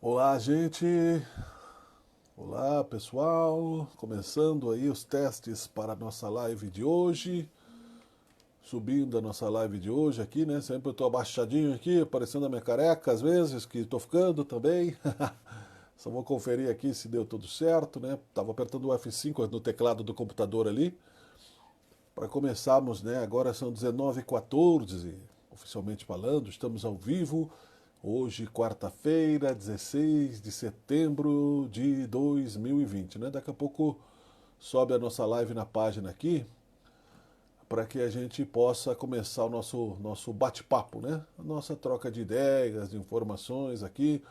Olá, gente. Olá, pessoal. Começando aí os testes para a nossa live de hoje. Subindo a nossa live de hoje aqui, né? Sempre eu tô abaixadinho aqui, aparecendo a minha careca às vezes, que tô ficando também. Só vou conferir aqui se deu tudo certo, né? Tava apertando o F5 no teclado do computador ali. Para começarmos, né? Agora são 19h14, oficialmente falando, estamos ao vivo. Hoje, quarta-feira, 16 de setembro de 2020, né? Daqui a pouco sobe a nossa live na página aqui para que a gente possa começar o nosso bate-papo, né? A nossa troca de ideias, de informações aqui.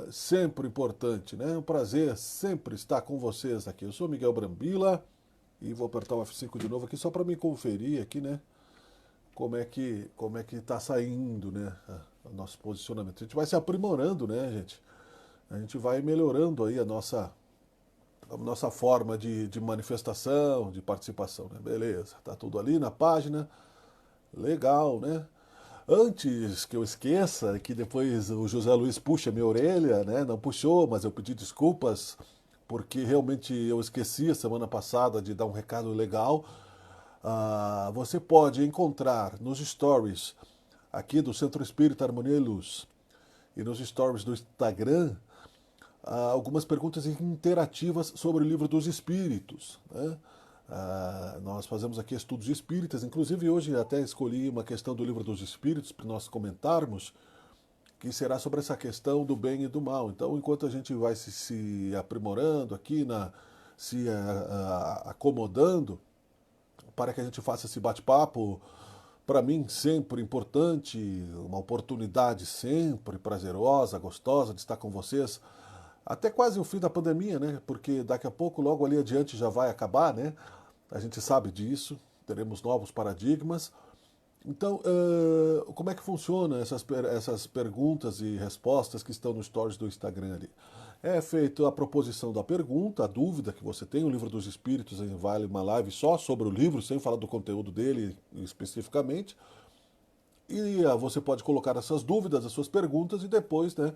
Sempre importante, né? É um prazer sempre estar com vocês aqui. Eu sou Miguel Brambila e vou apertar o F5 de novo aqui só para me conferir aqui, né? Como é que está saindo, né, o nosso posicionamento. A gente vai se aprimorando, né, gente? A gente vai melhorando aí a nossa forma de manifestação, de participação, né? Beleza, tá tudo ali na página, legal, né? Antes que eu esqueça, que depois o José Luiz puxa minha orelha, né? Não puxou, mas eu pedi desculpas, porque realmente eu esqueci a semana passada de dar um recado legal. Você pode encontrar nos stories aqui do Centro Espírita Harmonia e Luz e nos stories do Instagram algumas perguntas interativas sobre o livro dos Espíritos, né? Nós fazemos aqui estudos espíritas, inclusive hoje até escolhi uma questão do livro dos Espíritos para nós comentarmos, que será sobre essa questão do bem e do mal. Então, enquanto a gente vai se aprimorando aqui, se acomodando, para que a gente faça esse bate-papo, para mim sempre importante, uma oportunidade sempre prazerosa, gostosa de estar com vocês, até quase o fim da pandemia, né? Porque daqui a pouco, logo ali adiante, já vai acabar, né? A gente sabe disso, teremos novos paradigmas. Então, como é que funciona essas perguntas e respostas que estão nos stories do Instagram ali? É feita a proposição da pergunta, a dúvida que você tem. O Livro dos Espíritos vale uma live só sobre o livro, sem falar do conteúdo dele especificamente. E você pode colocar essas dúvidas, as suas perguntas, e depois, né,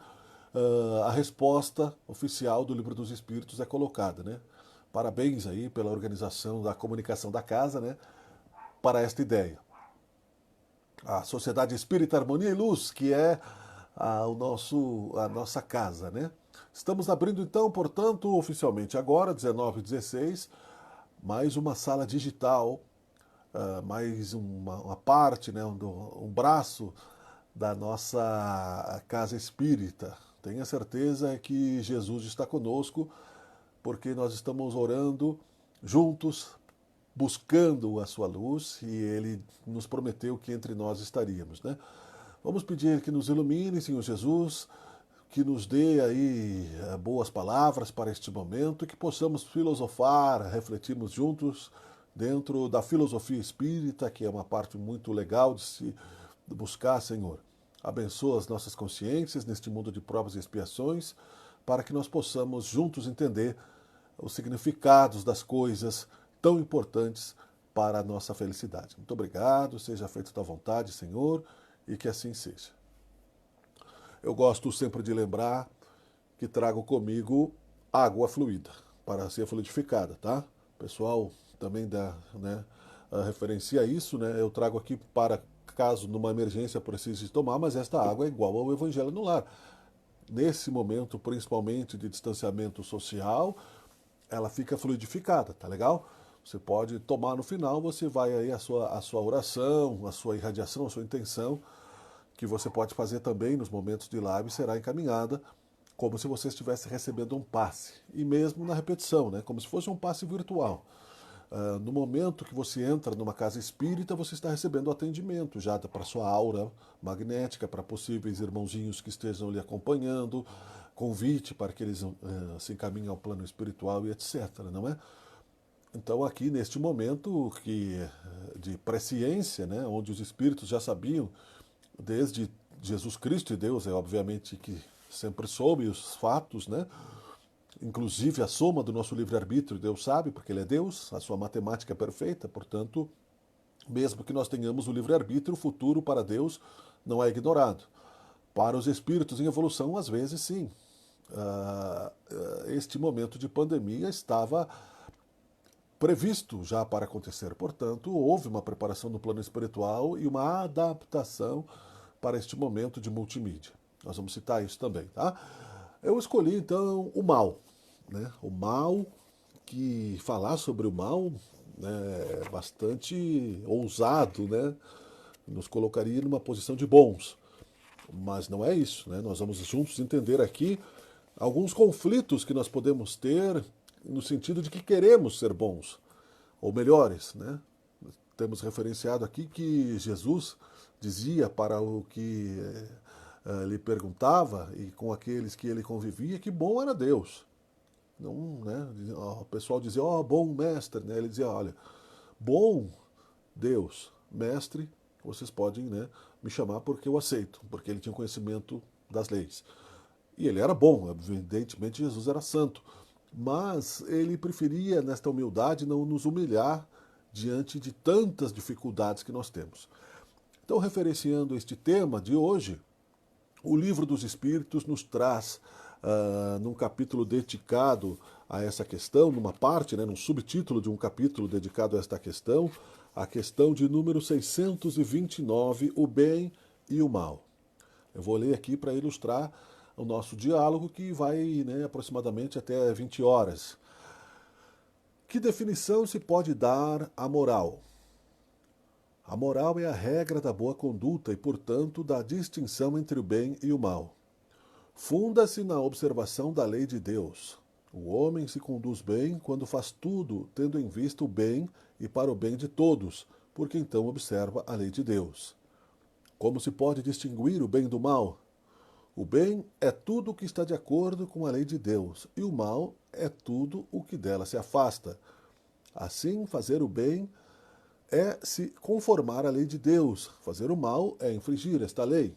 a resposta oficial do Livro dos Espíritos é colocada, né? Parabéns aí pela organização da comunicação da casa, né, para esta ideia. A Sociedade Espírita Harmonia e Luz, que é a nossa casa, né? Estamos abrindo então, portanto, oficialmente agora, 19h16, mais uma sala digital, mais uma parte, né, um braço da nossa casa espírita. Tenha certeza que Jesus está conosco, porque nós estamos orando juntos, buscando a sua luz, e ele nos prometeu que entre nós estaríamos, né? Vamos pedir que nos ilumine, Senhor Jesus, que nos dê aí boas palavras para este momento e que possamos filosofar, refletirmos juntos dentro da filosofia espírita, que é uma parte muito legal de se buscar, Senhor. Abençoa as nossas consciências neste mundo de provas e expiações, para que nós possamos juntos entender os significados das coisas tão importantes para a nossa felicidade. Muito obrigado, seja feito da vontade, Senhor, e que assim seja. Eu gosto sempre de lembrar que trago comigo água fluida para ser fluidificada, tá? O pessoal também referencia isso, né? Eu trago aqui para caso numa emergência precise tomar, mas esta água é igual ao Evangelho no lar. Nesse momento, principalmente de distanciamento social, ela fica fluidificada, tá legal? Você pode tomar no final, você vai aí a sua oração, a sua irradiação, a sua intenção, que você pode fazer também nos momentos de live, será encaminhada como se você estivesse recebendo um passe. E mesmo na repetição, né? Como se fosse um passe virtual. No momento que você entra numa casa espírita, você está recebendo atendimento já para sua aura magnética, para possíveis irmãozinhos que estejam lhe acompanhando, convite para que eles se encaminhem ao plano espiritual e etc. Não é? Então, aqui neste momento de presciência, né, onde os espíritos já sabiam, desde Jesus Cristo e Deus, é obviamente que sempre soube os fatos, né? Inclusive a soma do nosso livre-arbítrio, Deus sabe, porque Ele é Deus, a sua matemática é perfeita, portanto, mesmo que nós tenhamos o livre-arbítrio, o futuro para Deus não é ignorado. Para os espíritos em evolução, às vezes sim. Este momento de pandemia estava previsto já para acontecer. Portanto, houve uma preparação no plano espiritual e uma adaptação para este momento de multimídia. Nós vamos citar isso também, tá? Eu escolhi, então, o mal. Né? O mal, que falar sobre o mal, né, é bastante ousado, né? Nos colocaria numa posição de bons. Mas não é isso, né? Nós vamos juntos entender aqui alguns conflitos que nós podemos ter no sentido de que queremos ser bons ou melhores, né? Temos referenciado aqui que Jesus dizia para o que lhe perguntava e com aqueles que ele convivia que bom era Deus. Não, né? O pessoal dizia, ó, bom mestre, né? Ele dizia, olha, bom Deus, mestre, vocês podem, né, me chamar porque eu aceito, porque ele tinha conhecimento das leis. E ele era bom, evidentemente Jesus era santo, mas ele preferia, nesta humildade, não nos humilhar diante de tantas dificuldades que nós temos. Então, referenciando este tema de hoje, o Livro dos Espíritos nos traz, num capítulo dedicado a essa questão, numa parte, né, num subtítulo de um capítulo dedicado a esta questão, a questão de número 629, o bem e o mal. Eu vou ler aqui para ilustrar o nosso diálogo, que vai, né, aproximadamente até 20 horas. Que definição se pode dar à moral? A moral é a regra da boa conduta e, portanto, da distinção entre o bem e o mal. Funda-se na observação da lei de Deus. O homem se conduz bem quando faz tudo tendo em vista o bem e para o bem de todos, porque então observa a lei de Deus. Como se pode distinguir o bem do mal? O bem é tudo o que está de acordo com a lei de Deus, e o mal é tudo o que dela se afasta. Assim, fazer o bem é se conformar à lei de Deus, fazer o mal é infringir esta lei.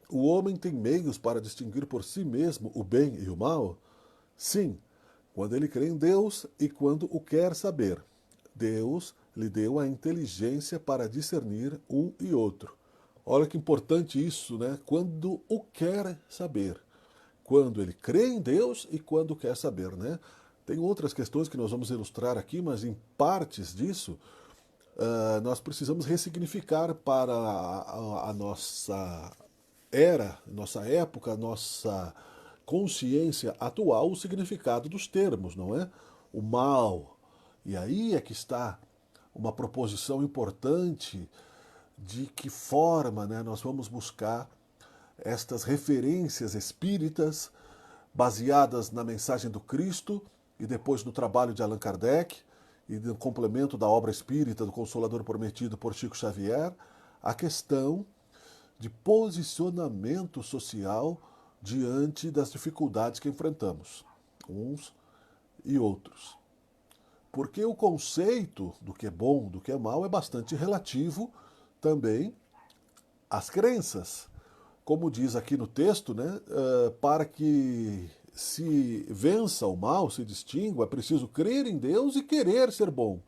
O homem tem meios para distinguir por si mesmo o bem e o mal? Sim, quando ele crê em Deus e quando o quer saber. Deus lhe deu a inteligência para discernir um e outro. Olha que importante isso, né? Quando o quer saber. Quando ele crê em Deus e quando quer saber, né? Tem outras questões que nós vamos ilustrar aqui, mas em partes disso, nós precisamos ressignificar para a nossa era, nossa época, nossa consciência atual, o significado dos termos, não é? O mal. E aí é que está uma proposição importante de que forma, né, nós vamos buscar estas referências espíritas baseadas na mensagem do Cristo e depois no trabalho de Allan Kardec e no complemento da obra espírita do Consolador Prometido por Chico Xavier, a questão de posicionamento social diante das dificuldades que enfrentamos, uns e outros. Porque o conceito do que é bom, do que é mal, é bastante relativo também às crenças. Como diz aqui no texto, né, para que se vença o mal, se distingua, é preciso crer em Deus e querer ser bom.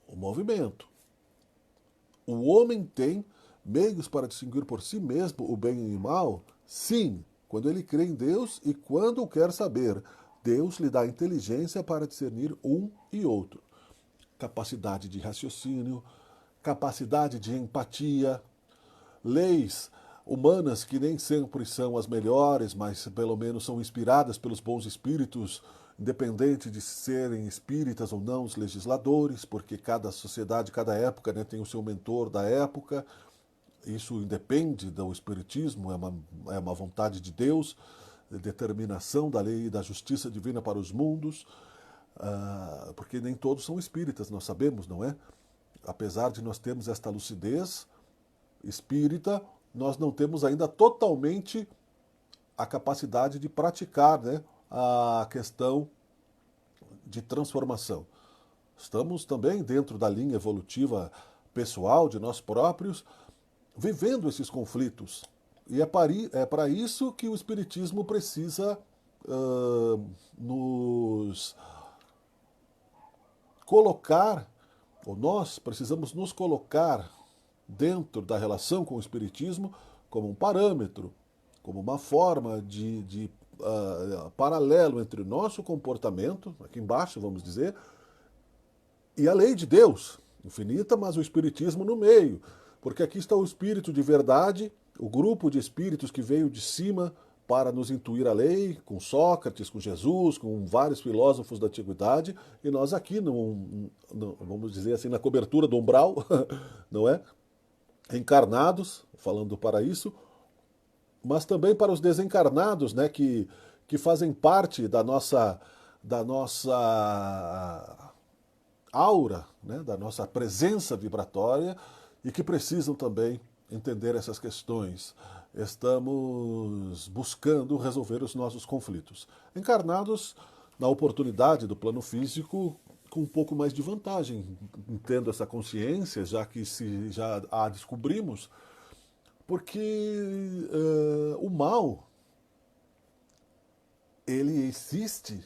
O movimento. O homem tem meios para distinguir por si mesmo o bem e o mal? Sim, quando ele crê em Deus e quando o quer saber. Deus lhe dá inteligência para discernir um e outro. Capacidade de raciocínio, capacidade de empatia, leis humanas que nem sempre são as melhores, mas pelo menos são inspiradas pelos bons espíritos, independente de serem espíritas ou não os legisladores, porque cada sociedade, cada época, né, tem o seu mentor da época. Isso independe do espiritismo, é uma vontade de Deus, determinação da lei e da justiça divina para os mundos, porque nem todos são espíritas, nós sabemos, não é? Apesar de nós termos esta lucidez espírita, nós não temos ainda totalmente a capacidade de praticar, né, a questão de transformação. Estamos também dentro da linha evolutiva pessoal de nós próprios, vivendo esses conflitos. E é para isso que o Espiritismo precisa nos colocar, ou nós precisamos nos colocar dentro da relação com o Espiritismo como um parâmetro, como uma forma de paralelo entre o nosso comportamento, aqui embaixo vamos dizer, e a lei de Deus, infinita, mas o Espiritismo no meio. Porque aqui está o Espírito de verdade, o grupo de espíritos que veio de cima para nos intuir a lei, com Sócrates, com Jesus, com vários filósofos da antiguidade, e nós aqui, vamos dizer assim, na cobertura do umbral, não é? Encarnados, falando para isso, mas também para os desencarnados, né, que fazem parte da nossa aura, né, da nossa presença vibratória e que precisam também entender essas questões. Estamos buscando resolver os nossos conflitos. Encarnados na oportunidade do plano físico com um pouco mais de vantagem, tendo essa consciência, já que se já a descobrimos, porque o mal ele existe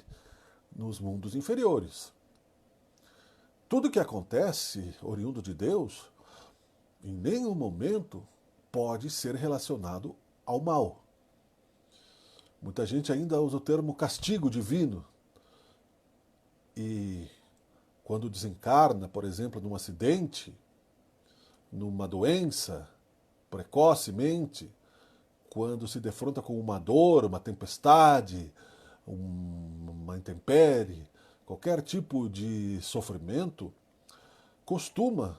nos mundos inferiores. Tudo que acontece, oriundo de Deus, em nenhum momento pode ser relacionado ao mal. Muita gente ainda usa o termo castigo divino. E quando desencarna, por exemplo, num acidente, numa doença, precocemente, quando se defronta com uma dor, uma tempestade, uma intempérie, qualquer tipo de sofrimento, costuma,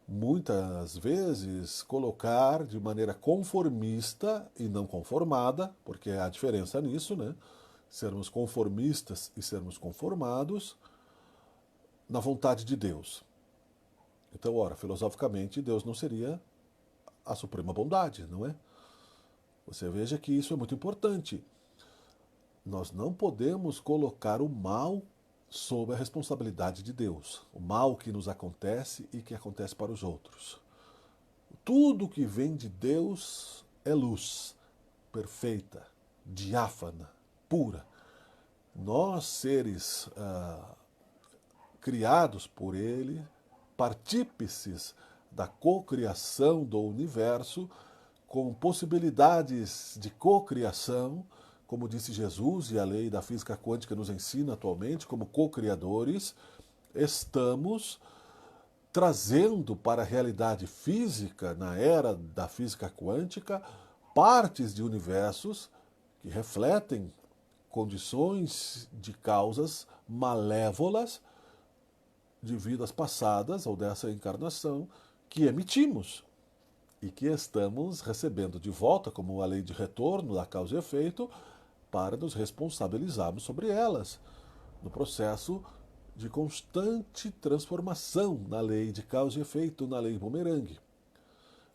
muitas vezes, colocar de maneira conformista e não conformada, porque há diferença nisso, né? Sermos conformistas e sermos conformados na vontade de Deus. Então, ora, filosoficamente, Deus não seria a suprema bondade, não é? Você veja que isso é muito importante. Nós não podemos colocar o mal sob a responsabilidade de Deus. O mal que nos acontece e que acontece para os outros. Tudo que vem de Deus é luz, perfeita, diáfana, pura. Nós, seres criados por Ele, partípices da cocriação do universo, com possibilidades de cocriação, como disse Jesus e a lei da física quântica nos ensina atualmente, como co-criadores, estamos trazendo para a realidade física, na era da física quântica, partes de universos que refletem condições de causas malévolas de vidas passadas ou dessa encarnação que emitimos e que estamos recebendo de volta como a lei de retorno da causa e efeito para nos responsabilizarmos sobre elas no processo de constante transformação na lei de causa e efeito, na lei bumerangue.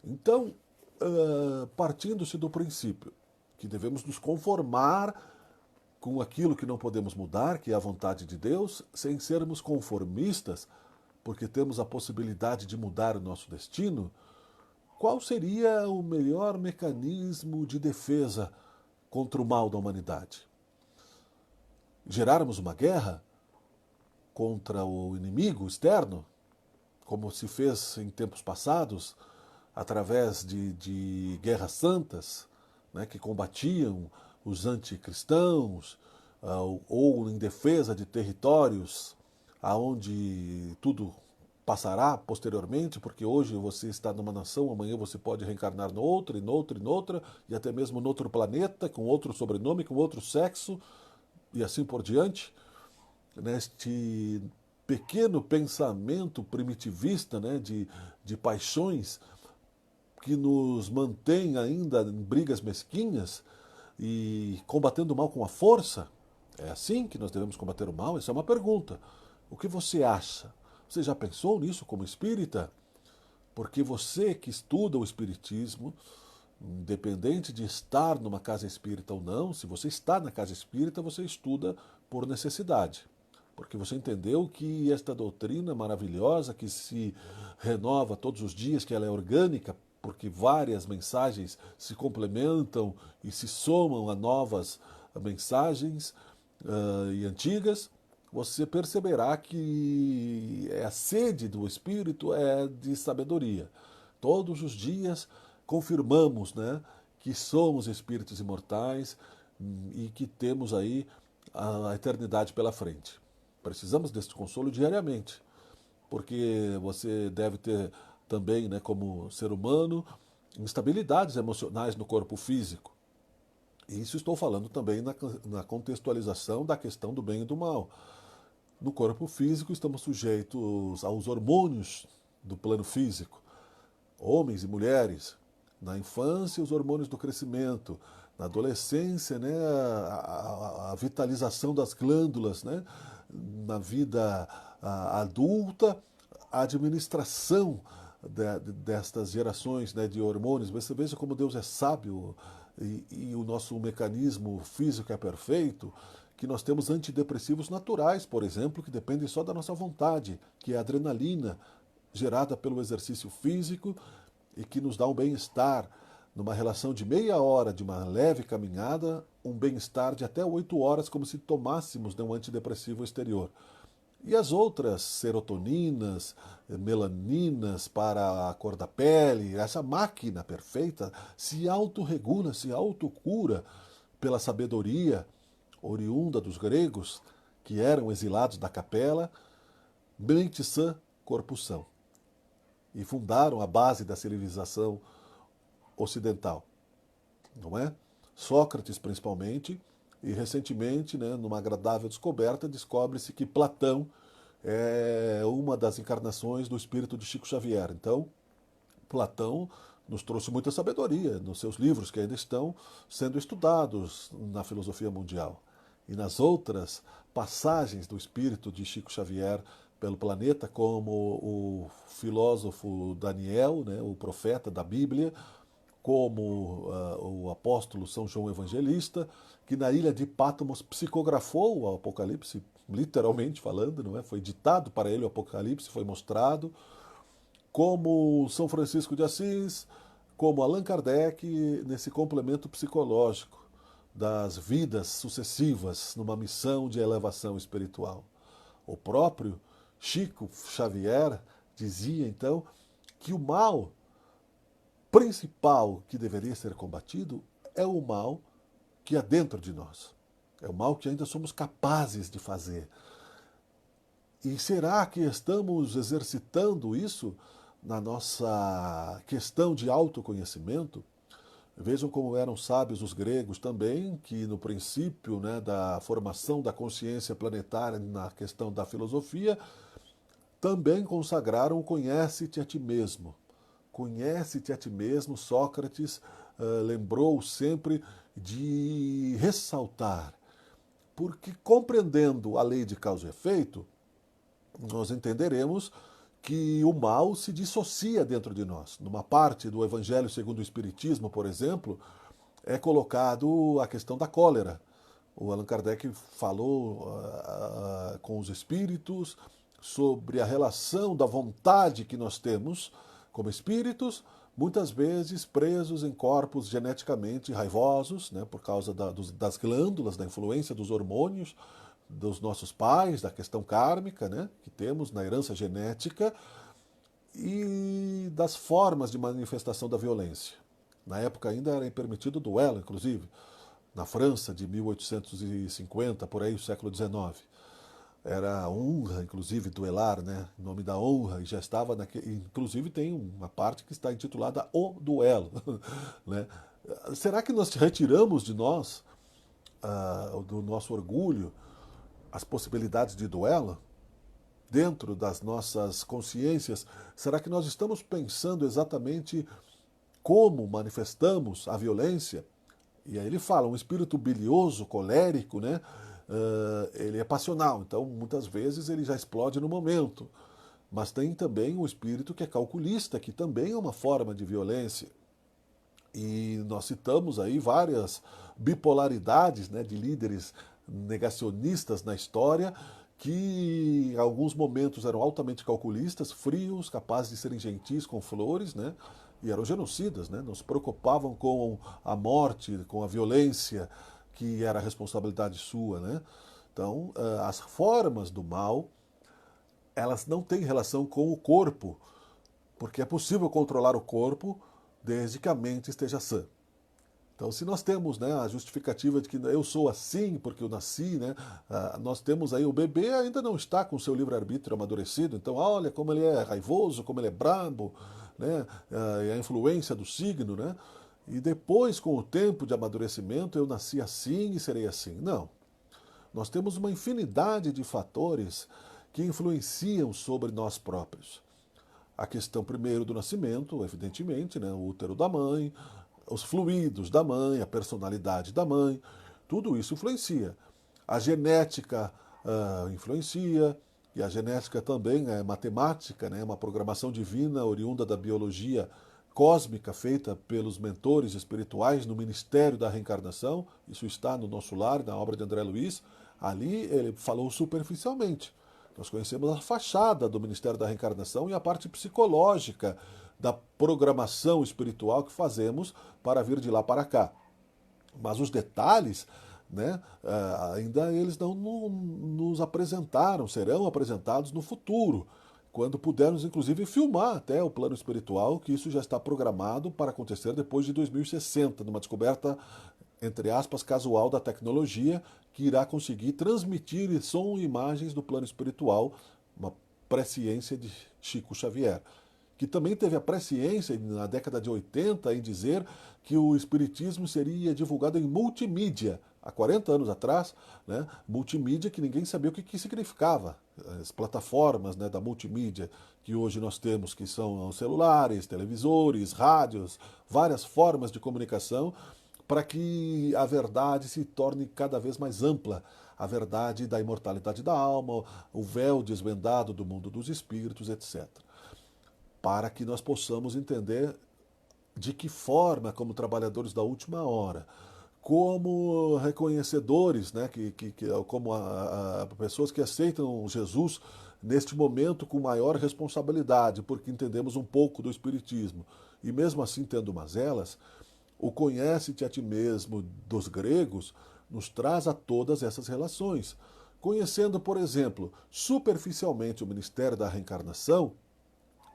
Então, partindo-se do princípio que devemos nos conformar com aquilo que não podemos mudar, que é a vontade de Deus, sem sermos conformistas, porque temos a possibilidade de mudar o nosso destino, qual seria o melhor mecanismo de defesa contra o mal da humanidade? Gerarmos uma guerra contra o inimigo externo, como se fez em tempos passados, através de guerras santas, né, que combatiam os anticristãos, ou em defesa de territórios aonde tudo passará posteriormente, porque hoje você está numa nação, amanhã você pode reencarnar noutra, e noutra, e noutra, e até mesmo noutro planeta, com outro sobrenome, com outro sexo, e assim por diante. Neste pequeno pensamento primitivista, né, de paixões que nos mantém ainda em brigas mesquinhas e combatendo o mal com a força. É assim que nós devemos combater o mal? Essa é uma pergunta. O que você acha? Você já pensou nisso como espírita? Porque você que estuda o espiritismo, independente de estar numa casa espírita ou não, se você está na casa espírita, você estuda por necessidade. Porque você entendeu que esta doutrina maravilhosa, que se renova todos os dias, que ela é orgânica, porque várias mensagens se complementam e se somam a novas mensagens e antigas, você perceberá que a sede do Espírito é de sabedoria. Todos os dias confirmamos, né, que somos espíritos imortais e que temos aí a eternidade pela frente. Precisamos desse consolo diariamente, porque você deve ter também, né, como ser humano, instabilidades emocionais no corpo físico. E isso estou falando também na contextualização da questão do bem e do mal. No corpo físico, estamos sujeitos aos hormônios do plano físico, homens e mulheres. Na infância, os hormônios do crescimento. Na adolescência, né, a vitalização das glândulas. Né? Na vida adulta, a administração destas gerações, né, de hormônios. Você veja como Deus é sábio e o nosso mecanismo físico é perfeito, que nós temos antidepressivos naturais, por exemplo, que dependem só da nossa vontade, que é a adrenalina gerada pelo exercício físico e que nos dá um bem-estar. Numa relação de meia hora de uma leve caminhada, um bem-estar de até 8 horas, como se tomássemos de um antidepressivo exterior. E as outras serotoninas, melaninas para a cor da pele, essa máquina perfeita se autorregula, se autocura pela sabedoria oriunda dos gregos, que eram exilados da capela, mente sã, corpo são. E fundaram a base da civilização ocidental, não é? Sócrates, principalmente, e recentemente, né, numa agradável descoberta, descobre-se que Platão é uma das encarnações do espírito de Chico Xavier. Então, Platão nos trouxe muita sabedoria nos seus livros que ainda estão sendo estudados na filosofia mundial. E nas outras passagens do espírito de Chico Xavier pelo planeta, como o filósofo Daniel, né, o profeta da Bíblia, como o apóstolo São João Evangelista, que na ilha de Patmos psicografou o Apocalipse, literalmente falando, não é? Foi ditado para ele o Apocalipse, foi mostrado, como São Francisco de Assis, como Allan Kardec, nesse complemento psicológico das vidas sucessivas numa missão de elevação espiritual. O próprio Chico Xavier dizia, então, que o mal principal que deveria ser combatido é o mal que há dentro de nós. É o mal que ainda somos capazes de fazer. E será que estamos exercitando isso na nossa questão de autoconhecimento? Vejam como eram sábios os gregos também, que no princípio, né, da formação da consciência planetária na questão da filosofia, também consagraram o conhece-te a ti mesmo. Conhece-te a ti mesmo, Sócrates lembrou sempre de ressaltar, porque compreendendo a lei de causa e efeito, nós entenderemos que o mal se dissocia dentro de nós. Numa parte do Evangelho segundo o Espiritismo, por exemplo, é colocado a questão da cólera. O Allan Kardec falou com os espíritos sobre a relação da vontade que nós temos como espíritos, muitas vezes presos em corpos geneticamente raivosos, né, por causa das glândulas, da influência dos hormônios dos nossos pais, da questão kármica, né, que temos na herança genética, e das formas de manifestação da violência. Na época ainda era permitido duelo, inclusive, na França de 1850, por aí, o século XIX. Era honra, inclusive, duelar, né? Em nome da honra, e já estava inclusive tem uma parte que está intitulada O Duelo. Né? Será que nós retiramos de nós, do nosso orgulho, as possibilidades de duelo? Dentro das nossas consciências, será que nós estamos pensando exatamente como manifestamos a violência? E aí ele fala, um espírito bilioso, colérico, né? Ele é passional, então muitas vezes ele já explode no momento. Mas tem também um espírito que é calculista, que também é uma forma de violência. E nós citamos aí várias bipolaridades, né, de líderes negacionistas na história, que em alguns momentos eram altamente calculistas, frios, capazes de serem gentis com flores, né, e eram genocidas, né, não se preocupavam com a morte, com a violência, que era a responsabilidade sua. Né. Então, as formas do mal, elas não têm relação com o corpo, porque é possível controlar o corpo desde que a mente esteja sã. Então, se nós temos, né, a justificativa de que eu sou assim porque eu nasci, né, nós temos aí o bebê ainda não está com o seu livre-arbítrio amadurecido, então olha como ele é raivoso, como ele é brabo, né, e a influência do signo, né, e depois, com o tempo de amadurecimento, eu nasci assim e serei assim. Não. Nós temos uma infinidade de fatores que influenciam sobre nós próprios. A questão primeiro do nascimento, evidentemente, né, o útero da mãe, os fluidos da mãe, a personalidade da mãe, tudo isso influencia. A genética influencia, e a genética também é matemática, né, uma programação divina oriunda da biologia cósmica feita pelos mentores espirituais no Ministério da Reencarnação. Isso está no Nosso Lar, na obra de André Luiz. Ali ele falou superficialmente. Nós conhecemos a fachada do Ministério da Reencarnação e a parte psicológica da programação espiritual que fazemos para vir de lá para cá. Mas os detalhes, né, ainda eles não nos apresentaram, serão apresentados no futuro, quando pudermos, inclusive, filmar até o plano espiritual, que isso já está programado para acontecer depois de 2060, numa descoberta, entre aspas, casual da tecnologia, que irá conseguir transmitir som e imagens do plano espiritual, uma presciência de Chico Xavier, que também teve a presciência na década de 80 em dizer que o espiritismo seria divulgado em multimídia. Há 40 anos atrás, né, multimídia que ninguém sabia o que significava. As plataformas, né, da multimídia que hoje nós temos, que são celulares, televisores, rádios, várias formas de comunicação, para que a verdade se torne cada vez mais ampla. A verdade da imortalidade da alma, o véu desvendado do mundo dos espíritos, etc. Para que nós possamos entender de que forma, como trabalhadores da última hora, como reconhecedores, né, como pessoas que aceitam Jesus neste momento com maior responsabilidade, porque entendemos um pouco do Espiritismo, e mesmo assim tendo mazelas, o conhece-te a ti mesmo dos gregos nos traz a todas essas relações. Conhecendo, por exemplo, superficialmente o ministério da reencarnação,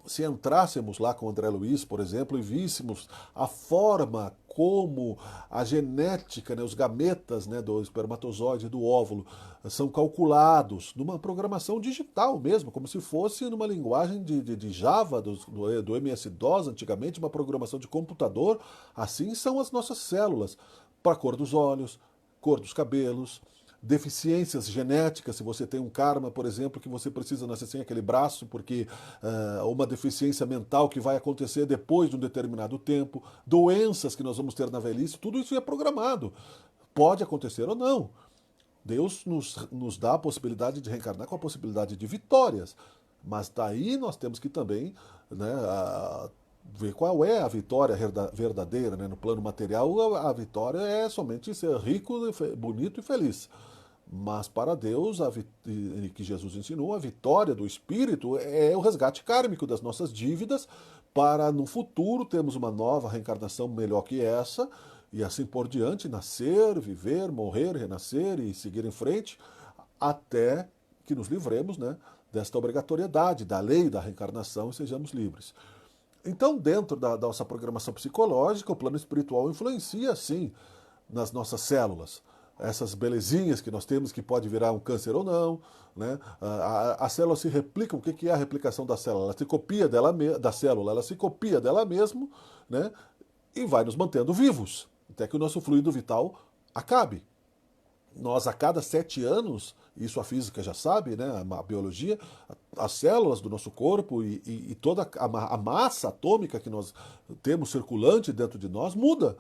se entrássemos lá com André Luiz, por exemplo, e víssemos a forma como a genética, né, os gametas, né, do espermatozoide e do óvulo são calculados numa programação digital mesmo, como se fosse numa linguagem de Java, do MS-DOS antigamente, uma programação de computador, assim são as nossas células, para a cor dos olhos, cor dos cabelos, deficiências genéticas, se você tem um karma, por exemplo, que você precisa nascer sem aquele braço, porque uma deficiência mental que vai acontecer depois de um determinado tempo, doenças que nós vamos ter na velhice, tudo isso é programado. Pode acontecer ou não. Deus nos dá a possibilidade de reencarnar com a possibilidade de vitórias, mas daí nós temos que também, né, ver qual é a vitória verdadeira, né? No plano material, a vitória é somente ser rico, bonito e feliz. Mas para Deus, que Jesus ensinou, a vitória do Espírito é o resgate kármico das nossas dívidas, para no futuro termos uma nova reencarnação melhor que essa, e assim por diante, nascer, viver, morrer, renascer e seguir em frente, até que nos livremos, né, desta obrigatoriedade, da lei da reencarnação e sejamos livres. Então, dentro da nossa programação psicológica, o plano espiritual influencia, sim, nas nossas células. Essas belezinhas que nós temos, que pode virar um câncer ou não, né? A célula se replica. O que é a replicação da célula? Ela se copia da célula, ela se copia dela mesma, né? E vai nos mantendo vivos, até que o nosso fluido vital acabe. Nós, a cada 7 anos, isso a física já sabe, né, a biologia, as células do nosso corpo e toda a massa atômica que nós temos circulante dentro de nós muda.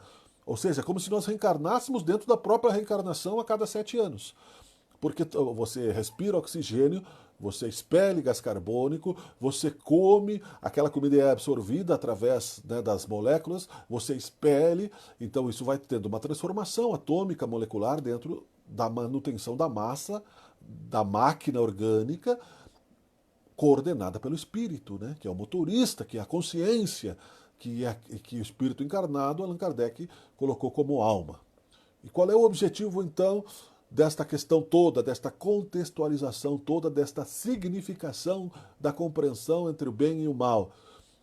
Ou seja, é como se nós reencarnássemos dentro da própria reencarnação a cada 7 anos. Porque você respira oxigênio, você expele gás carbônico, você come, aquela comida é absorvida através, né, das moléculas, você expele, então isso vai tendo uma transformação atômica, molecular dentro da manutenção da massa, da máquina orgânica, coordenada pelo espírito, né, que é o motorista, que é a consciência, que o espírito encarnado, Allan Kardec, colocou como alma. E qual é o objetivo, então, desta questão toda, desta contextualização toda, desta significação da compreensão entre o bem e o mal?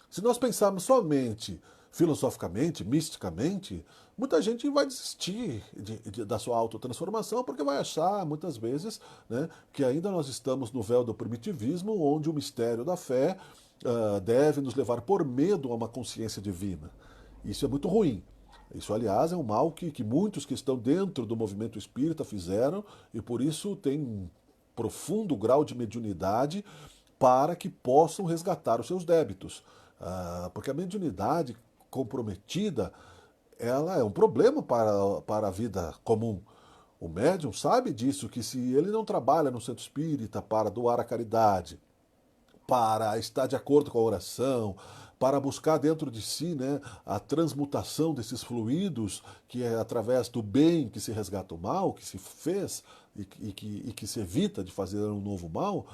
Se nós pensarmos somente filosoficamente, misticamente, muita gente vai desistir da sua autotransformação porque vai achar, muitas vezes, né, que ainda nós estamos no véu do primitivismo, onde o mistério da fé deve nos levar por medo a uma consciência divina. Isso é muito ruim. Isso, aliás, é um mal que muitos que estão dentro do movimento espírita fizeram e por isso tem um profundo grau de mediunidade para que possam resgatar os seus débitos. Porque a mediunidade comprometida, ela é um problema para a vida comum. O médium sabe disso, que se ele não trabalha no centro espírita para doar a caridade, para estar de acordo com a oração, para buscar dentro de si, né, a transmutação desses fluidos, que é através do bem que se resgata o mal, que se fez e que se evita de fazer um novo mal,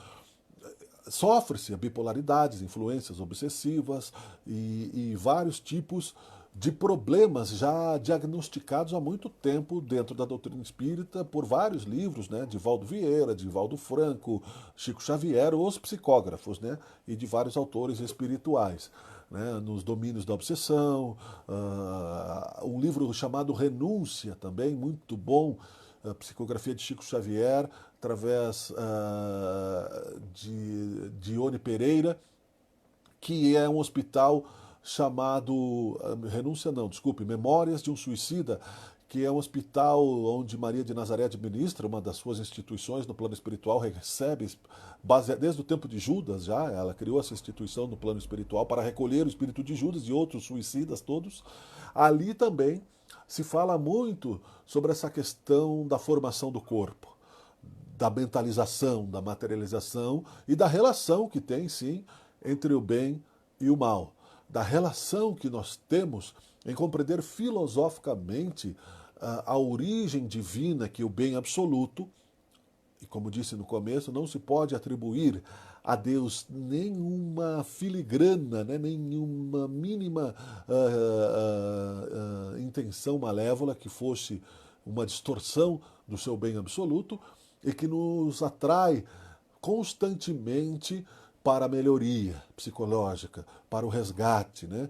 sofre-se a bipolaridades, influências obsessivas e vários tipos de problemas já diagnosticados há muito tempo dentro da doutrina espírita por vários livros, né, de Valdo Vieira, de Valdo Franco, Chico Xavier, os psicógrafos, né, e de vários autores espirituais, né, nos domínios da obsessão, um livro chamado Renúncia também, muito bom, a psicografia de Chico Xavier, através de Ione Pereira, que é um hospital chamado, renúncia não, desculpe, Memórias de um Suicida, que é um hospital onde Maria de Nazaré administra, uma das suas instituições no plano espiritual, recebe, desde o tempo de Judas já, ela criou essa instituição no plano espiritual para recolher o espírito de Judas e outros suicidas todos. Ali também se fala muito sobre essa questão da formação do corpo, da mentalização, da materialização e da relação que tem, sim, entre o bem e o mal. Da relação que nós temos em compreender filosoficamente a origem divina, que é o bem absoluto, e como disse no começo, não se pode atribuir a Deus nenhuma filigrana, né, nenhuma mínima intenção malévola que fosse uma distorção do seu bem absoluto e que nos atrai constantemente para a melhoria psicológica, para o resgate, né?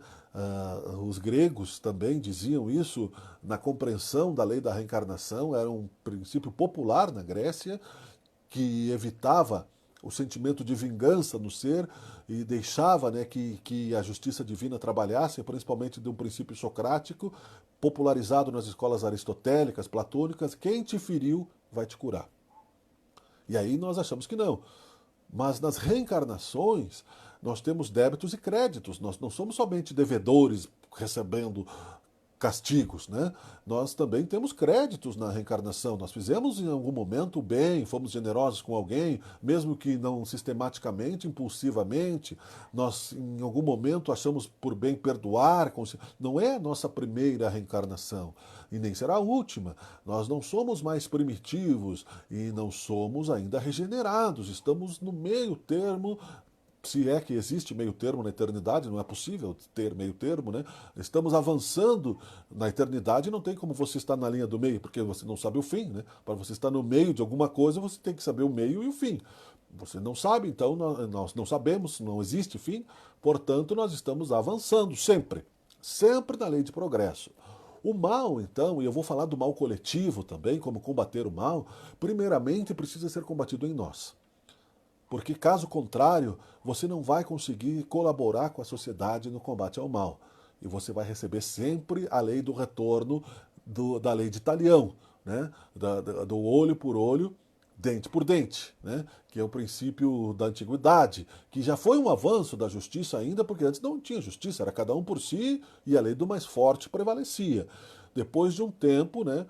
Os gregos também diziam isso na compreensão da lei da reencarnação, era um princípio popular na Grécia que evitava o sentimento de vingança no ser e deixava, né, que a justiça divina trabalhasse, principalmente de um princípio socrático, popularizado nas escolas aristotélicas, platônicas: quem te feriu vai te curar. E aí nós achamos que não. Mas nas reencarnações, nós temos débitos e créditos. Nós não somos somente devedores recebendo castigos, né? Nós também temos créditos na reencarnação. Nós fizemos em algum momento o bem, fomos generosos com alguém, mesmo que não sistematicamente, impulsivamente. Nós em algum momento achamos por bem perdoar. Não é a nossa primeira reencarnação e nem será a última. Nós não somos mais primitivos e não somos ainda regenerados. Estamos no meio termo. Se é que existe meio termo na eternidade, não é possível ter meio termo, né? Estamos avançando na eternidade, não tem como você estar na linha do meio, porque você não sabe o fim, né? Para você estar no meio de alguma coisa, você tem que saber o meio e o fim. Você não sabe, então nós não sabemos, não existe fim, portanto nós estamos avançando sempre, sempre na lei de progresso. O mal, então, e eu vou falar do mal coletivo também, como combater o mal, primeiramente precisa ser combatido em nós. Porque, caso contrário, você não vai conseguir colaborar com a sociedade no combate ao mal. E você vai receber sempre a lei do retorno da lei de Talião, né? Do olho por olho, dente por dente, né? Que é o princípio da antiguidade, que já foi um avanço da justiça ainda, porque antes não tinha justiça, era cada um por si e a lei do mais forte prevalecia. Depois de um tempo, né,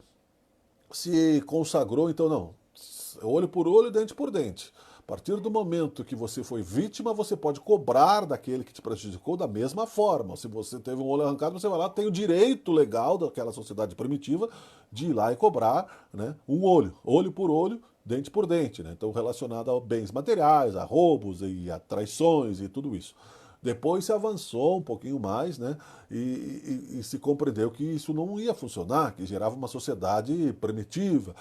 se consagrou, então não, olho por olho, dente por dente. A partir do momento que você foi vítima, você pode cobrar daquele que te prejudicou da mesma forma. Se você teve um olho arrancado, você vai lá, tem o direito legal daquela sociedade primitiva de ir lá e cobrar, né, um olho, olho por olho, dente por dente, né? Então relacionado a bens materiais, a roubos e a traições e tudo isso. Depois se avançou um pouquinho mais, né, e se compreendeu que isso não ia funcionar, que gerava uma sociedade primitiva,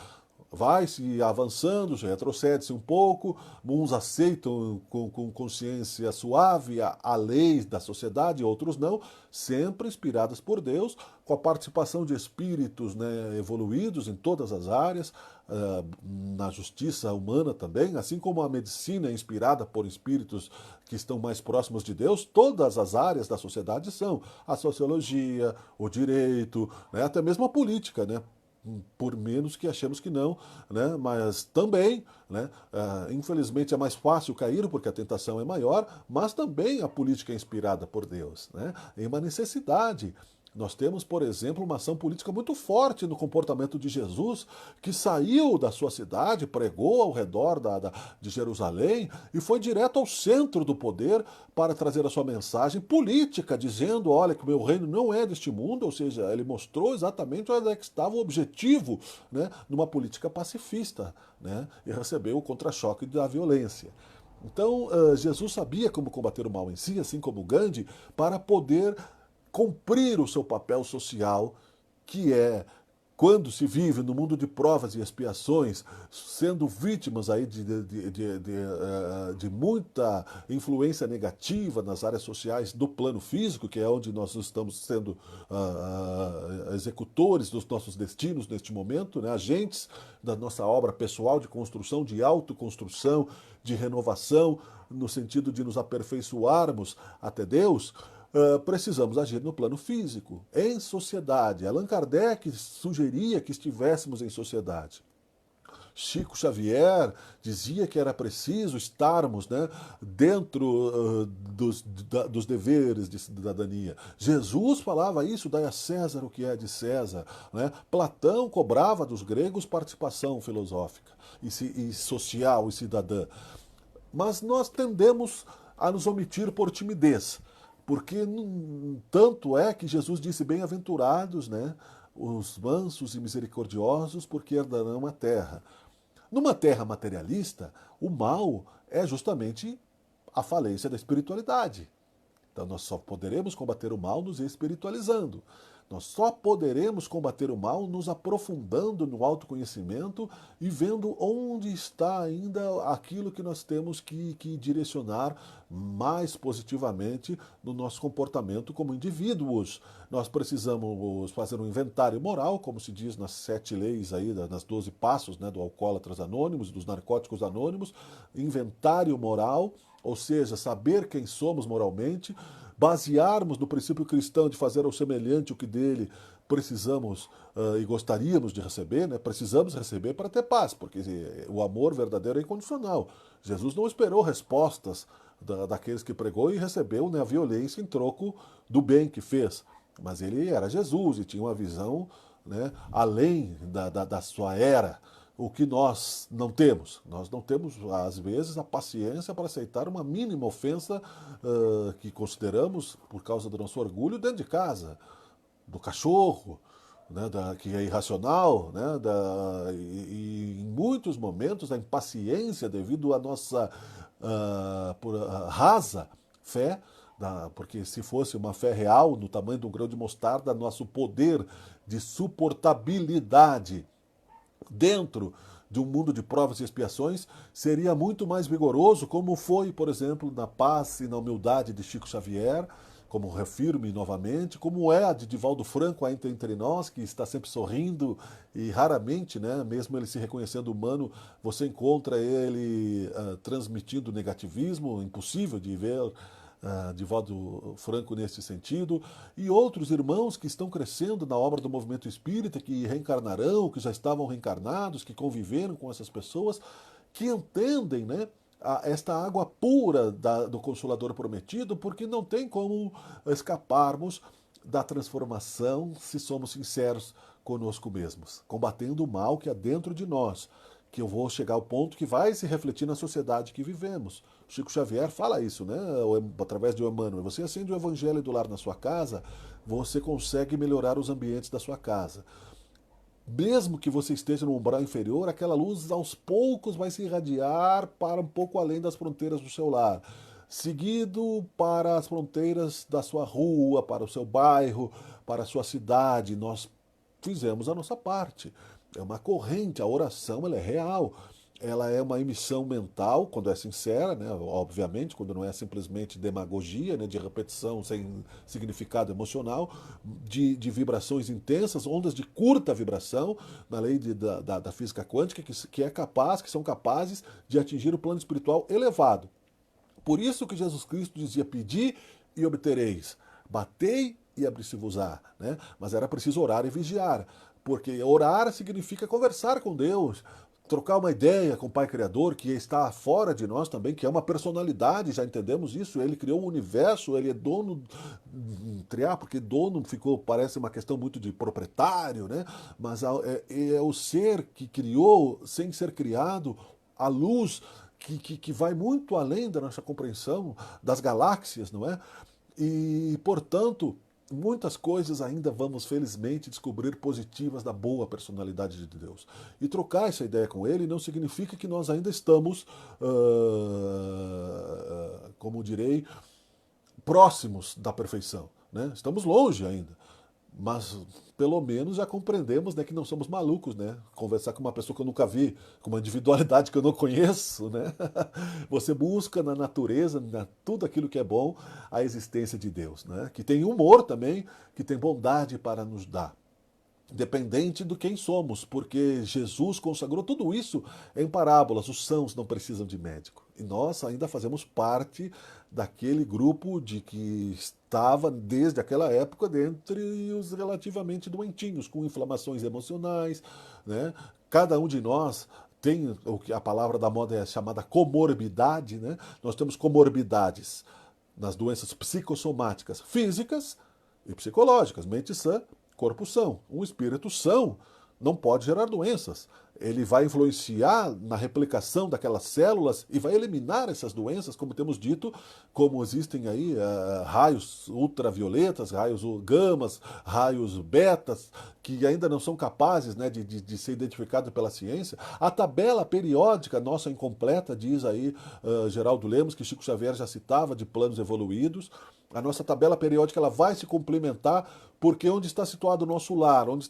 vai-se avançando, já retrocede-se um pouco, uns aceitam com consciência suave a lei da sociedade, outros não, sempre inspiradas por Deus, com a participação de espíritos, né, evoluídos em todas as áreas, na justiça humana também, assim como a medicina é inspirada por espíritos que estão mais próximos de Deus, todas as áreas da sociedade são a sociologia, o direito, né, até mesmo a política, né? Por menos que achemos que não, né? Mas também, né? Infelizmente é mais fácil cair porque a tentação é maior, mas também a política é inspirada por Deus, né? Em uma necessidade. Nós temos, por exemplo, uma ação política muito forte no comportamento de Jesus, que saiu da sua cidade, pregou ao redor de Jerusalém e foi direto ao centro do poder para trazer a sua mensagem política, dizendo, olha, que o meu reino não é deste mundo, ou seja, ele mostrou exatamente onde é que estava o objetivo, né, numa política pacifista, né, e recebeu o contra-choque da violência. Então, Jesus sabia como combater o mal em si, assim como Gandhi, para poder cumprir o seu papel social, que é quando se vive no mundo de provas e expiações, sendo vítimas aí de muita influência negativa nas áreas sociais do plano físico, que é onde nós estamos sendo executores dos nossos destinos neste momento, né, agentes da nossa obra pessoal de construção, de autoconstrução, de renovação, no sentido de nos aperfeiçoarmos até Deus. Precisamos agir no plano físico, em sociedade. Allan Kardec sugeria que estivéssemos em sociedade. Chico Xavier dizia que era preciso estarmos, né, dentro dos deveres de cidadania. Jesus falava isso, dai a César o que é de César. Né? Platão cobrava dos gregos participação filosófica e social e cidadã. Mas nós tendemos a nos omitir por timidez. Porque tanto é que Jesus disse, bem-aventurados, né, os mansos e misericordiosos, porque herdarão a terra. Numa terra materialista, o mal é justamente a falência da espiritualidade. Então nós só poderemos combater o mal nos espiritualizando. Nós só poderemos combater o mal nos aprofundando no autoconhecimento e vendo onde está ainda aquilo que nós temos que direcionar mais positivamente no nosso comportamento como indivíduos. Nós precisamos fazer um inventário moral, como se diz nas 7 leis aí, nas 12 passos, né, do Alcoólatras Anônimos, dos Narcóticos Anônimos, inventário moral, ou seja, saber quem somos moralmente, basearmos no princípio cristão de fazer ao semelhante o que dele precisamos e gostaríamos de receber, né? Precisamos receber para ter paz, porque o amor verdadeiro é incondicional. Jesus não esperou respostas daqueles que pregou e recebeu, né, a violência em troco do bem que fez. Mas ele era Jesus e tinha uma visão, né, além da sua era. O que nós não temos? Nós não temos, às vezes, a paciência para aceitar uma mínima ofensa que consideramos, por causa do nosso orgulho, dentro de casa, do cachorro, né, que é irracional, né, e em muitos momentos a impaciência devido à nossa rasa fé, porque se fosse uma fé real, no tamanho de um grão de mostarda, nosso poder de suportabilidade dentro de um mundo de provas e expiações seria muito mais vigoroso, como foi, por exemplo, na paz e na humildade de Chico Xavier, como refirme novamente, como é a de Divaldo Franco ainda entre nós, que está sempre sorrindo e raramente, né, mesmo ele se reconhecendo humano, você encontra ele transmitindo negativismo, impossível de ver Divaldo Franco nesse sentido, e outros irmãos que estão crescendo na obra do movimento espírita, que reencarnarão, que já estavam reencarnados, que conviveram com essas pessoas, que entendem, né, esta água pura do Consolador prometido, porque não tem como escaparmos da transformação se somos sinceros conosco mesmos, combatendo o mal que há dentro de nós, que eu vou chegar ao ponto que vai se refletir na sociedade que vivemos. Chico Xavier fala isso, né? Através de Emmanuel. Você acende o evangelho do lar na sua casa, você consegue melhorar os ambientes da sua casa. Mesmo que você esteja no umbral inferior, aquela luz aos poucos vai se irradiar para um pouco além das fronteiras do seu lar, seguido para as fronteiras da sua rua, para o seu bairro, para a sua cidade. Nós fizemos a nossa parte. É uma corrente, a oração ela é real. Ela é uma emissão mental, quando é sincera, né? Obviamente, quando não é simplesmente demagogia, né? De repetição sem significado emocional, de vibrações intensas, ondas de curta vibração, na lei da física quântica, que são capazes de atingir o plano espiritual elevado. Por isso que Jesus Cristo dizia: pedi e obtereis, batei e abri-se-vos-á, né? Mas era preciso orar e vigiar, porque orar significa conversar com Deus, trocar uma ideia com o Pai Criador, que está fora de nós também, que é uma personalidade, já entendemos isso. Ele criou o universo, ele é dono, porque dono ficou, parece uma questão muito de proprietário, né? Mas é o ser que criou sem ser criado, a luz que vai muito além da nossa compreensão das galáxias, não é? E, portanto, muitas coisas ainda vamos, felizmente, descobrir positivas da boa personalidade de Deus. E trocar essa ideia com Ele não significa que nós ainda estamos, como direi, próximos da perfeição, né? Estamos longe ainda. Mas pelo menos já compreendemos, né, que não somos malucos, né? Conversar com uma pessoa que eu nunca vi, com uma individualidade que eu não conheço, né? Você busca na natureza, na tudo aquilo que é bom, a existência de Deus, né? Que tem humor também, que tem bondade para nos dar, dependente do quem somos, porque Jesus consagrou tudo isso em parábolas. Os sãos não precisam de médico. E nós ainda fazemos parte daquele grupo de que estava desde aquela época dentre os relativamente doentinhos, com inflamações emocionais, né? Cada um de nós tem o que a palavra da moda é chamada comorbidade, né? Nós temos comorbidades nas doenças psicossomáticas, físicas e psicológicas, mente sã, corpo são. Um espírito são não pode gerar doenças. Ele vai influenciar na replicação daquelas células e vai eliminar essas doenças, como temos dito, como existem aí raios ultravioletas, raios gamas, raios betas, que ainda não são capazes, né, de ser identificados pela ciência. A tabela periódica nossa incompleta, diz aí Geraldo Lemos, que Chico Xavier já citava, de planos evoluídos. A nossa tabela periódica ela vai se complementar, porque onde está situado o nosso lar, onde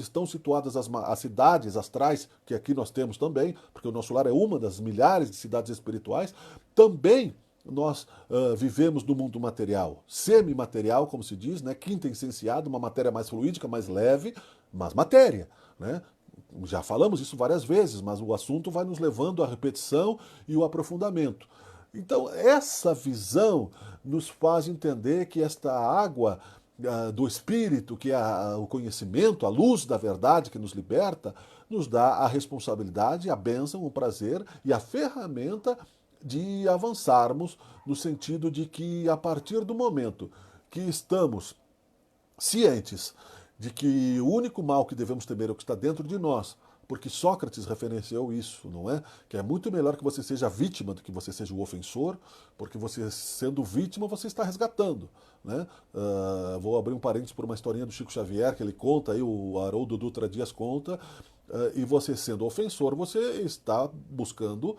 estão situadas as cidades astrais, que aqui nós temos também, porque o nosso lar é uma das milhares de cidades espirituais, também nós vivemos no mundo material, semimaterial, como se diz, né? Quintessenciado, uma matéria mais fluídica, mais leve, mas matéria, né? Já falamos isso várias vezes, mas o assunto vai nos levando à repetição e o aprofundamento. Então, essa visão nos faz entender que esta água do Espírito, que é o conhecimento, a luz da verdade que nos liberta, nos dá a responsabilidade, a bênção, o prazer e a ferramenta de avançarmos no sentido de que, a partir do momento que estamos cientes de que o único mal que devemos temer é o que está dentro de nós, porque Sócrates referenciou isso, não é? Que é muito melhor que você seja vítima do que você seja o ofensor, porque você, sendo vítima, você está resgatando, né? Vou abrir um parênteses por uma historinha do Chico Xavier, que ele conta, aí o Haroldo Dutra Dias conta, e você sendo ofensor, você está buscando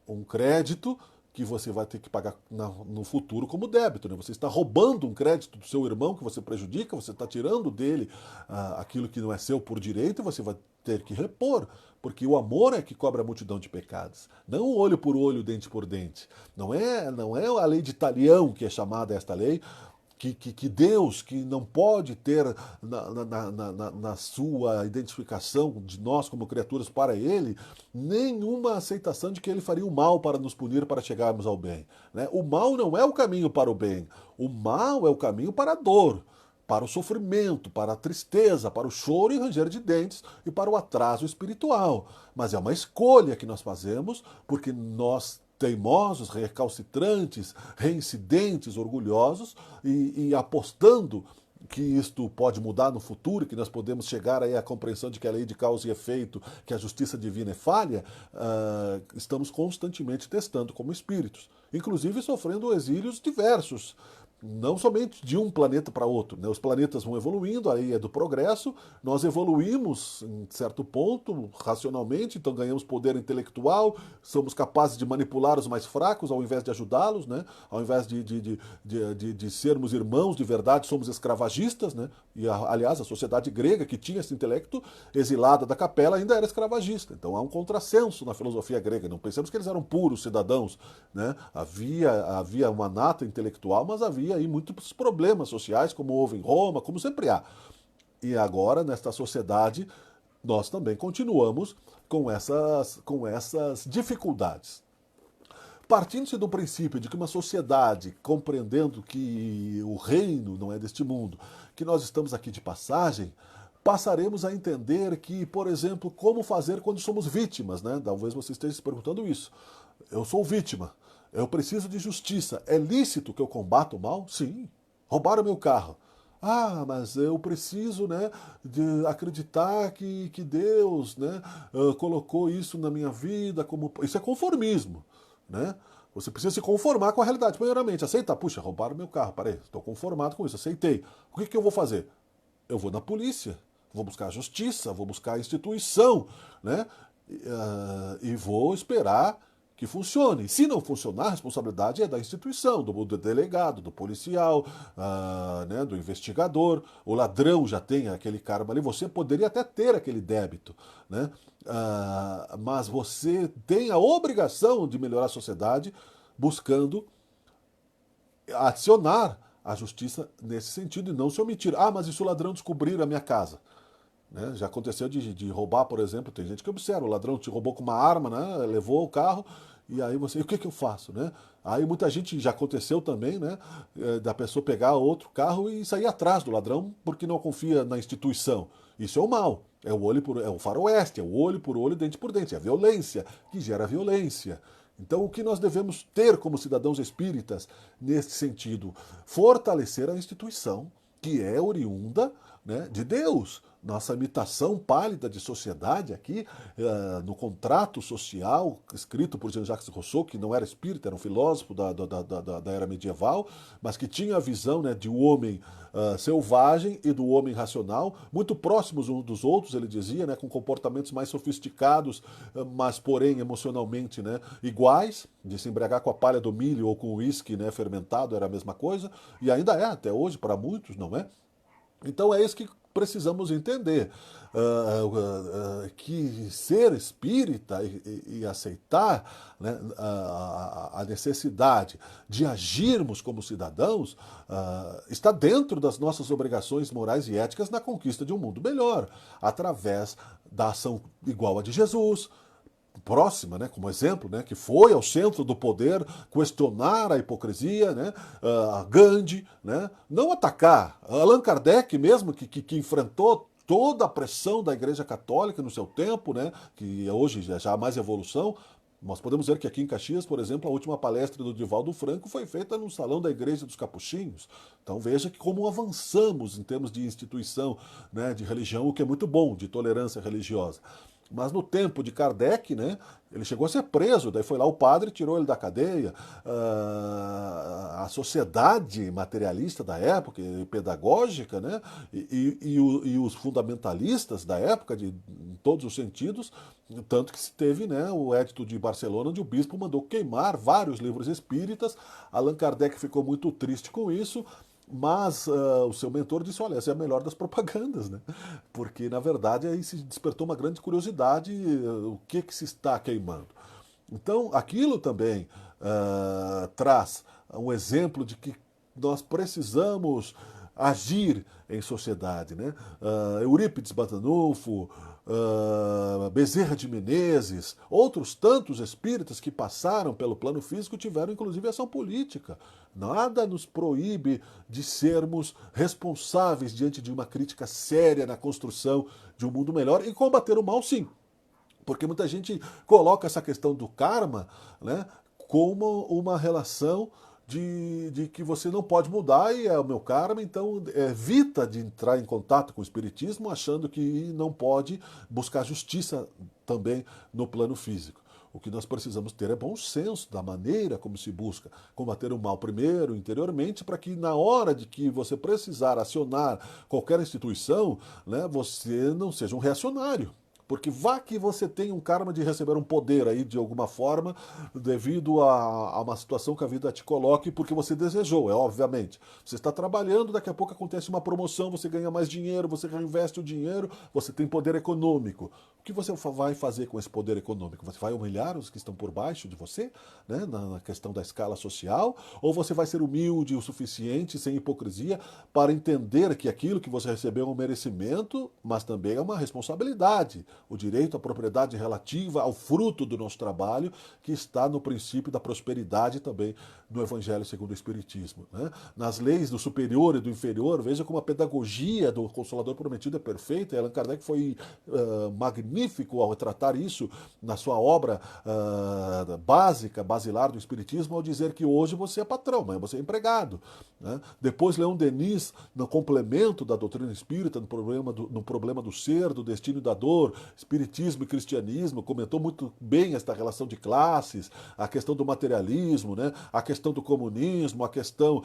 um crédito que você vai ter que pagar no futuro como débito, né? Você está roubando um crédito do seu irmão que você prejudica, você está tirando dele aquilo que não é seu por direito e você vai ter que repor, porque o amor é que cobra a multidão de pecados, não olho por olho, dente por dente. Não é a lei de Talião que é chamada esta lei, que Deus, que não pode ter na sua identificação de nós como criaturas para Ele, nenhuma aceitação de que Ele faria o mal para nos punir para chegarmos ao bem, né? O mal não é o caminho para o bem, o mal é o caminho para a dor, para o sofrimento, para a tristeza, para o choro e ranger de dentes e para o atraso espiritual. Mas é uma escolha que nós fazemos porque nós, teimosos, recalcitrantes, reincidentes, orgulhosos e apostando que isto pode mudar no futuro, que nós podemos chegar aí à compreensão de que a lei de causa e efeito, que a justiça divina é falha, estamos constantemente testando como espíritos, inclusive sofrendo exílios diversos, Não somente de um planeta para outro, né? Os planetas vão evoluindo, aí é do progresso, nós evoluímos em certo ponto, racionalmente, então ganhamos poder intelectual, somos capazes de manipular os mais fracos ao invés de ajudá-los, né? Ao invés de sermos irmãos de verdade, somos escravagistas, né? E, aliás, a sociedade grega, que tinha esse intelecto, exilada da capela, ainda era escravagista. Então há um contrassenso na filosofia grega. Não pensamos que eles eram puros cidadãos, né? Havia uma nata intelectual, mas havia aí muitos problemas sociais, como houve em Roma, como sempre há. E agora, nesta sociedade, nós também continuamos com essas dificuldades. Partindo-se do princípio de que uma sociedade, compreendendo que o reino não é deste mundo, que nós estamos aqui de passagem, passaremos a entender que, por exemplo, como fazer quando somos vítimas, né? Talvez você esteja se perguntando isso. Eu sou vítima, eu preciso de justiça. É lícito que eu combata o mal? Sim. Roubaram meu carro. Ah, mas eu preciso, né, de acreditar que Deus, né, colocou isso na minha vida como... Isso é conformismo, né? Você precisa se conformar com a realidade. Primeiramente, aceitar. Puxa, roubaram meu carro. Parei, estou conformado com isso, aceitei. O que eu vou fazer? Eu vou na polícia, vou buscar a justiça, vou buscar a instituição, né? E vou esperar que funcione. Se não funcionar, a responsabilidade é da instituição, do delegado, do policial, né, do investigador. O ladrão já tem aquele karma ali, você poderia até ter aquele débito, né? Mas você tem a obrigação de melhorar a sociedade buscando acionar a justiça nesse sentido e não se omitir. Ah, mas e se o ladrão descobrir a minha casa? Né? Já aconteceu de roubar, por exemplo, tem gente que observa, o ladrão te roubou com uma arma, né? Levou o carro, e aí você, e o que que eu faço, né? Aí muita gente, já aconteceu também, né? Da pessoa pegar outro carro e sair atrás do ladrão porque não confia na instituição. Isso é o mal, é o faroeste, é o olho por olho, dente por dente, é a violência que gera violência. Então, o que nós devemos ter como cidadãos espíritas nesse sentido? Fortalecer a instituição que é oriunda, né, de Deus. Nossa imitação pálida de sociedade aqui, no contrato social escrito por Jean-Jacques Rousseau, que não era espírita, era um filósofo da era medieval, mas que tinha a visão, né, de um homem selvagem e do homem racional, muito próximos uns dos outros, ele dizia, né, com comportamentos mais sofisticados, mas porém emocionalmente, né, iguais, de se embriagar com a palha do milho ou com o uísque, né, fermentado, era a mesma coisa, e ainda é até hoje para muitos, não é? Então é isso que precisamos entender, que ser espírita e aceitar, né, a necessidade de agirmos como cidadãos está dentro das nossas obrigações morais e éticas na conquista de um mundo melhor, através da ação igual a de Jesus, próxima, né, como exemplo, né, que foi ao centro do poder questionar a hipocrisia, né, Gandhi, né, não atacar. Allan Kardec mesmo, que enfrentou toda a pressão da Igreja Católica no seu tempo, né, que hoje já há mais evolução. Nós podemos ver que aqui em Caxias, por exemplo, a última palestra do Divaldo Franco foi feita no salão da Igreja dos Capuchinhos. Então veja que como avançamos em termos de instituição, né, de religião, o que é muito bom, de tolerância religiosa. Mas no tempo de Kardec, né, ele chegou a ser preso, daí foi lá o padre, tirou ele da cadeia. A sociedade materialista da época, pedagógica, né, e os fundamentalistas da época, em todos os sentidos, tanto que se teve, né, o Edito de Barcelona, onde o bispo mandou queimar vários livros espíritas. Allan Kardec ficou muito triste com isso, mas o seu mentor disse, olha, essa é a melhor das propagandas, né? Porque, na verdade, aí se despertou uma grande curiosidade, o que se está queimando. Então, aquilo também traz um exemplo de que nós precisamos agir em sociedade, né? Eurípides Batanufo, Bezerra de Menezes, outros tantos espíritas que passaram pelo plano físico tiveram inclusive ação política. Nada nos proíbe de sermos responsáveis diante de uma crítica séria na construção de um mundo melhor e combater o mal, sim. Porque muita gente coloca essa questão do karma, né, como uma relação de que você não pode mudar e é o meu karma, então evita de entrar em contato com o espiritismo achando que não pode buscar justiça também no plano físico. O que nós precisamos ter é bom senso da maneira como se busca combater o mal primeiro, interiormente, para que na hora de que você precisar acionar qualquer instituição, né, você não seja um reacionário. Porque vá que você tenha um karma de receber um poder aí de alguma forma, devido a uma situação que a vida te coloque, porque você desejou, é obviamente. Você está trabalhando, daqui a pouco acontece uma promoção, você ganha mais dinheiro, você reinveste o dinheiro, você tem poder econômico. O que você vai fazer com esse poder econômico? Você vai humilhar os que estão por baixo de você, né, na questão da escala social? Ou você vai ser humilde o suficiente, sem hipocrisia, para entender que aquilo que você recebeu é um merecimento, mas também é uma responsabilidade? O direito à propriedade relativa ao fruto do nosso trabalho, que está no princípio da prosperidade também no Evangelho segundo o Espiritismo. Né? Nas leis do superior e do inferior, veja como a pedagogia do Consolador Prometido é perfeita. Allan Kardec foi magnífico ao retratar isso na sua obra básica, basilar do Espiritismo, ao dizer que hoje você é patrão, mas você é empregado. Né? Depois, Leon Denis, no complemento da doutrina espírita, no problema do ser, do destino e da dor, Espiritismo e Cristianismo, comentou muito bem esta relação de classes, a questão do materialismo, né? A questão do comunismo, a questão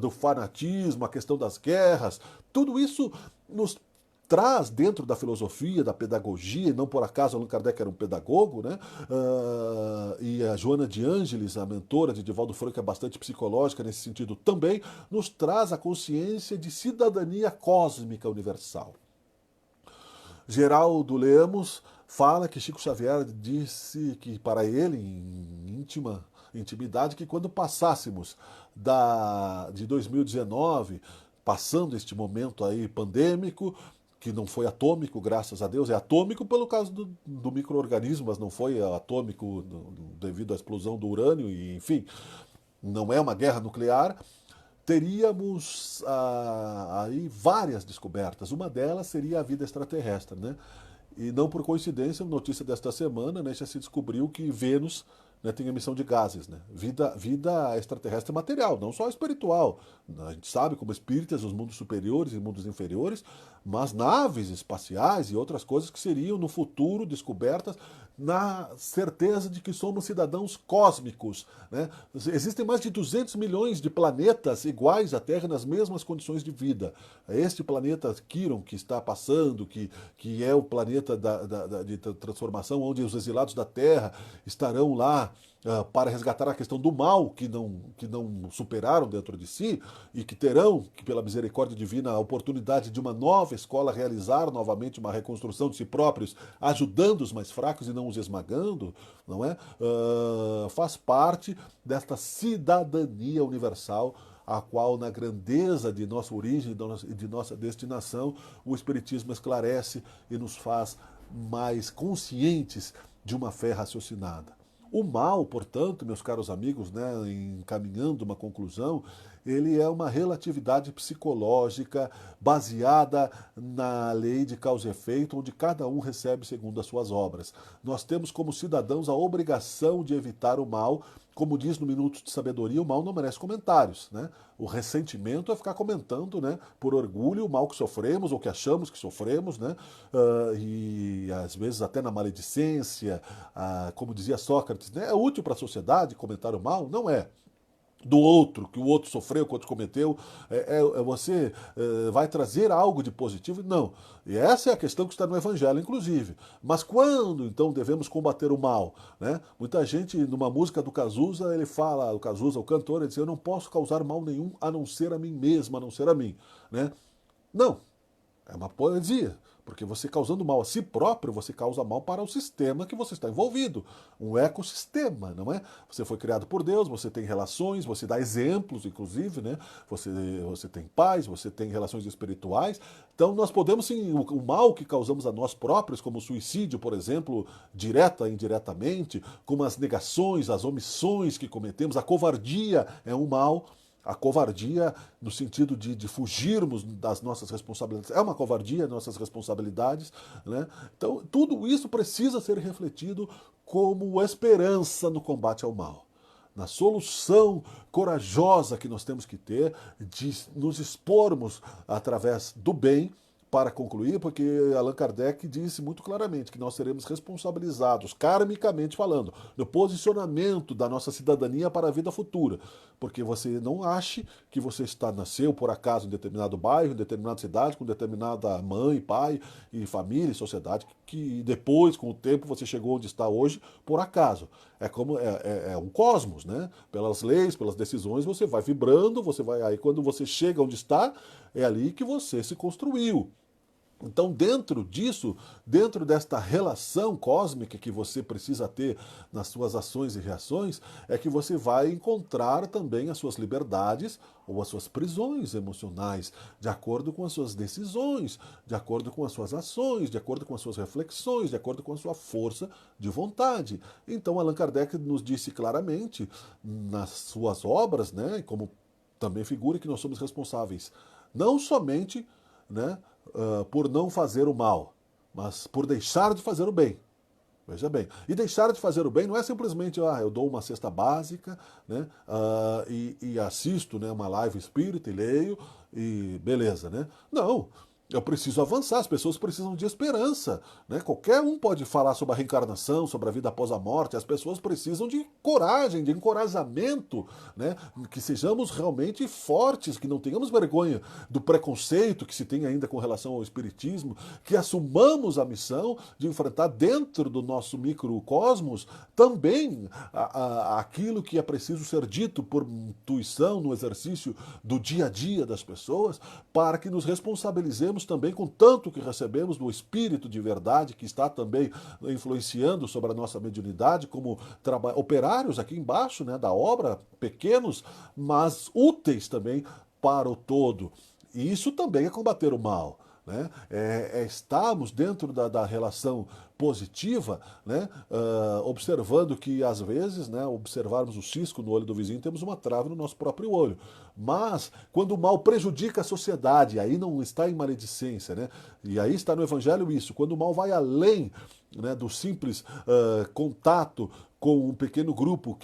do fanatismo, a questão das guerras. Tudo isso nos traz dentro da filosofia, da pedagogia, e não por acaso Allan Kardec era um pedagogo, né? E a Joana de Ângeles, a mentora de Divaldo Franco, é bastante psicológica nesse sentido também, nos traz a consciência de cidadania cósmica universal. Geraldo Lemos fala que Chico Xavier disse que para ele, em intimidade, que quando passássemos de 2019, passando este momento aí pandêmico, que não foi atômico, graças a Deus, é atômico pelo caso do micro-organismo, mas não foi atômico devido à explosão do urânio, e enfim, não é uma guerra nuclear, teríamos aí várias descobertas. Uma delas seria a vida extraterrestre, né? E não por coincidência, notícia desta semana, né, já se descobriu que Vênus, né, tem emissão de gases, né? Vida extraterrestre material, não só espiritual. A gente sabe como espíritas, os mundos superiores e mundos inferiores, mas naves espaciais e outras coisas que seriam no futuro descobertas na certeza de que somos cidadãos cósmicos, né? Existem mais de 200 milhões de planetas iguais à Terra nas mesmas condições de vida. Este planeta Quiron que está passando, que é o planeta de transformação, onde os exilados da Terra estarão lá para resgatar a questão do mal que não superaram dentro de si e que terão, que pela misericórdia divina, a oportunidade de uma nova escola realizar novamente uma reconstrução de si próprios, ajudando os mais fracos e não os esmagando, não é? Faz parte desta cidadania universal a qual, na grandeza de nossa origem e de nossa destinação, o Espiritismo esclarece e nos faz mais conscientes de uma fé raciocinada. O mal, portanto, meus caros amigos, né, encaminhando uma conclusão, ele é uma relatividade psicológica baseada na lei de causa e efeito, onde cada um recebe segundo as suas obras. Nós temos como cidadãos a obrigação de evitar o mal. Como diz no Minuto de Sabedoria, o mal não merece comentários, né? O ressentimento é ficar comentando, né, por orgulho, o mal que sofremos ou que achamos que sofremos, né? E às vezes até na maledicência, como dizia Sócrates, né? É útil para a sociedade comentar o mal? Não é. Do outro, que o outro sofreu, que o outro cometeu, você vai trazer algo de positivo? Não. E essa é a questão que está no Evangelho, inclusive. Mas quando, então, devemos combater o mal? Né? Muita gente, numa música do Cazuza, ele fala, o Cazuza, o cantor, ele diz, eu não posso causar mal nenhum a não ser a mim mesmo, a não ser a mim. Né? Não. É uma poesia. Porque você causando mal a si próprio, você causa mal para o sistema que você está envolvido. Um ecossistema, não é? Você foi criado por Deus, você tem relações, você dá exemplos, inclusive, né? Você tem paz, você tem relações espirituais. Então nós podemos, sim, o mal que causamos a nós próprios, como o suicídio, por exemplo, direta e indiretamente, como as negações, as omissões que cometemos, a covardia é um mal. A covardia, no sentido de fugirmos das nossas responsabilidades, é uma covardia, nossas responsabilidades, né? Então, tudo isso precisa ser refletido como esperança no combate ao mal. Na solução corajosa que nós temos que ter de nos expormos através do bem para concluir, porque Allan Kardec disse muito claramente que nós seremos responsabilizados, karmicamente falando, no posicionamento da nossa cidadania para a vida futura. Porque você não ache que você nasceu por acaso em determinado bairro, em determinada cidade, com determinada mãe, pai e família e sociedade, que depois, com o tempo, você chegou onde está hoje por acaso. É como é um cosmos, né? Pelas leis, pelas decisões, você vai vibrando, você vai aí quando você chega onde está, é ali que você se construiu. Então, dentro disso, dentro desta relação cósmica que você precisa ter nas suas ações e reações, é que você vai encontrar também as suas liberdades ou as suas prisões emocionais, de acordo com as suas decisões, de acordo com as suas ações, de acordo com as suas reflexões, de acordo com a sua força de vontade. Então, Allan Kardec nos disse claramente nas suas obras, né, como também figura que nós somos responsáveis não somente, né, por não fazer o mal, mas por deixar de fazer o bem. Veja bem. E deixar de fazer o bem não é simplesmente, eu dou uma cesta básica, né, e assisto, né, uma live espírita e leio, e beleza, né? Não. Eu preciso avançar, as pessoas precisam de esperança, né? Qualquer um pode falar sobre a reencarnação, sobre a vida após a morte, as pessoas precisam de coragem, de encorajamento, né? Que sejamos realmente fortes, que não tenhamos vergonha do preconceito que se tem ainda com relação ao espiritismo, que assumamos a missão de enfrentar dentro do nosso microcosmos também aquilo que é preciso ser dito por intuição no exercício do dia a dia das pessoas, para que nos responsabilizemos também com tanto que recebemos do Espírito de verdade, que está também influenciando sobre a nossa mediunidade, como operários aqui embaixo, né, da obra, pequenos, mas úteis também para o todo. E isso também é combater o mal. Né? Estarmos dentro da relação positiva, né? Observando que às vezes, né, observarmos o cisco no olho do vizinho, temos uma trave no nosso próprio olho. Mas quando o mal prejudica a sociedade, aí não está em maledicência, né? E aí está no Evangelho isso, quando o mal vai além, né, do simples contato com um pequeno grupo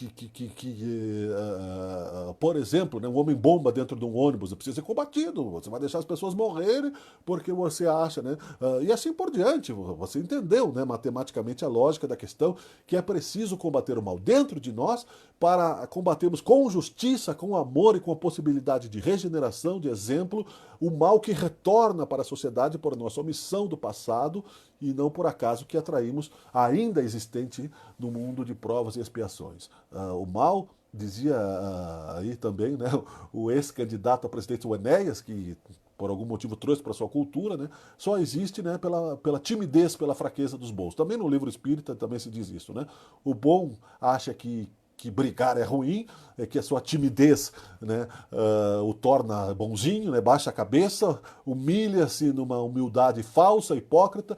por exemplo, né, um homem-bomba dentro de um ônibus precisa ser combatido, você vai deixar as pessoas morrerem porque você acha, né, e assim por diante, você entendeu, né, matematicamente a lógica da questão, que é preciso combater o mal dentro de nós para combatermos com justiça, com amor e com a possibilidade de regeneração, de exemplo, o mal que retorna para a sociedade por nossa omissão do passado e não por acaso que atraímos ainda existente no mundo de provas e expiações. O mal, dizia aí também, né, o ex-candidato a presidente, o Enéas, que por algum motivo trouxe para sua cultura, né, só existe, né, pela timidez, pela fraqueza dos bons. Também no livro espírita também se diz isso, né? O bom acha que brigar é ruim, que a sua timidez, né, o torna bonzinho, né, baixa a cabeça, humilha-se numa humildade falsa, hipócrita,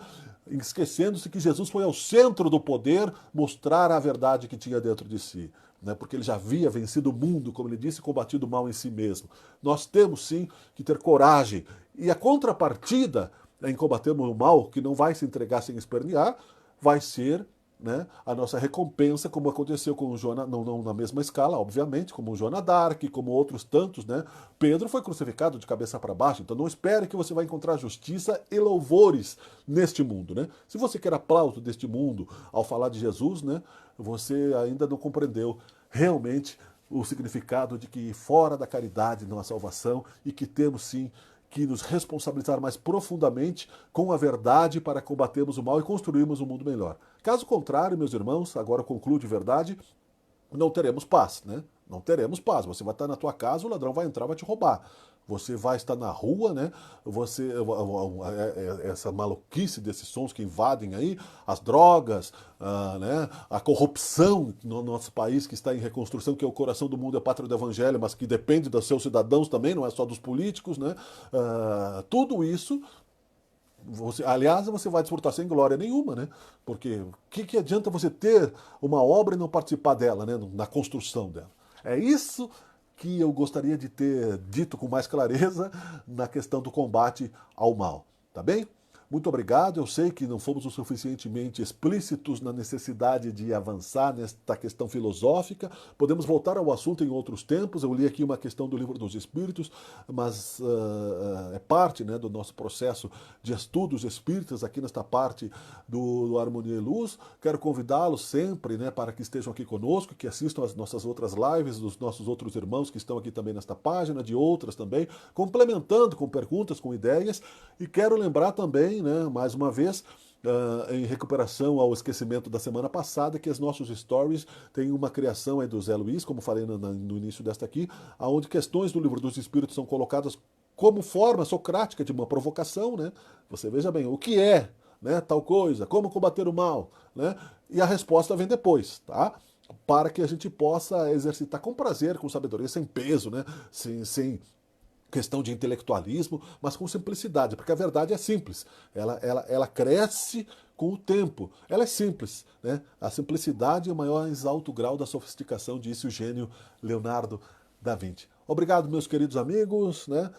esquecendo-se que Jesus foi ao centro do poder mostrar a verdade que tinha dentro de si. Né, porque ele já havia vencido o mundo, como ele disse, combatido o mal em si mesmo. Nós temos sim que ter coragem. E a contrapartida em combatermos o mal, que não vai se entregar sem espernear, vai ser, né, a nossa recompensa, como aconteceu com o Joana, não na mesma escala, obviamente, como o Joana d'Arc, como outros tantos, né? Pedro foi crucificado de cabeça para baixo, então não espere que você vai encontrar justiça e louvores neste mundo, né? Se você quer aplauso deste mundo ao falar de Jesus, né, você ainda não compreendeu realmente o significado de que fora da caridade não há salvação e que temos sim que nos responsabilizar mais profundamente com a verdade para combatermos o mal e construirmos um mundo melhor. Caso contrário, meus irmãos, agora eu concluo de verdade, não teremos paz, né? Não teremos paz. Você vai estar na tua casa, o ladrão vai entrar, vai te roubar. Você vai estar na rua, né? Essa maluquice desses sons que invadem aí, as drogas, né? A corrupção no nosso país que está em reconstrução, que é o coração do mundo, é a pátria do evangelho, mas que depende dos seus cidadãos também, não é só dos políticos, né? Tudo isso. Aliás, você vai desfrutar sem glória nenhuma, né? Porque o que adianta você ter uma obra e não participar dela, né? Na construção dela? É isso que eu gostaria de ter dito com mais clareza na questão do combate ao mal, tá bem? Muito obrigado. Eu sei que não fomos o suficientemente explícitos na necessidade de avançar nesta questão filosófica. Podemos voltar ao assunto em outros tempos. Eu li aqui uma questão do Livro dos Espíritos, mas é parte, né, do nosso processo de estudos espíritas aqui nesta parte do Harmonia e Luz. Quero convidá-los sempre, né, para que estejam aqui conosco, que assistam as nossas outras lives, dos nossos outros irmãos que estão aqui também nesta página, de outras também, complementando com perguntas, com ideias. E quero lembrar também, né, mais uma vez, em recuperação ao esquecimento da semana passada, que os nossos stories têm uma criação aí do Zé Luiz, como falei no início desta aqui, onde questões do Livro dos Espíritos são colocadas como forma socrática de uma provocação, né? Você veja bem, o que é, né, tal coisa, como combater o mal, né? E a resposta vem depois, tá? Para que a gente possa exercitar com prazer, com sabedoria, sem peso, né? Sem questão de intelectualismo, mas com simplicidade, porque a verdade é simples. Ela cresce com o tempo. Ela é simples, né? A simplicidade é o mais alto grau da sofisticação, disse o gênio Leonardo da Vinci. Obrigado, meus queridos amigos, né?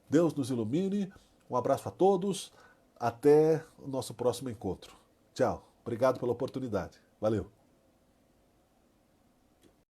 Deus nos ilumine. Um abraço a todos. Até o nosso próximo encontro. Tchau. Obrigado pela oportunidade. Valeu.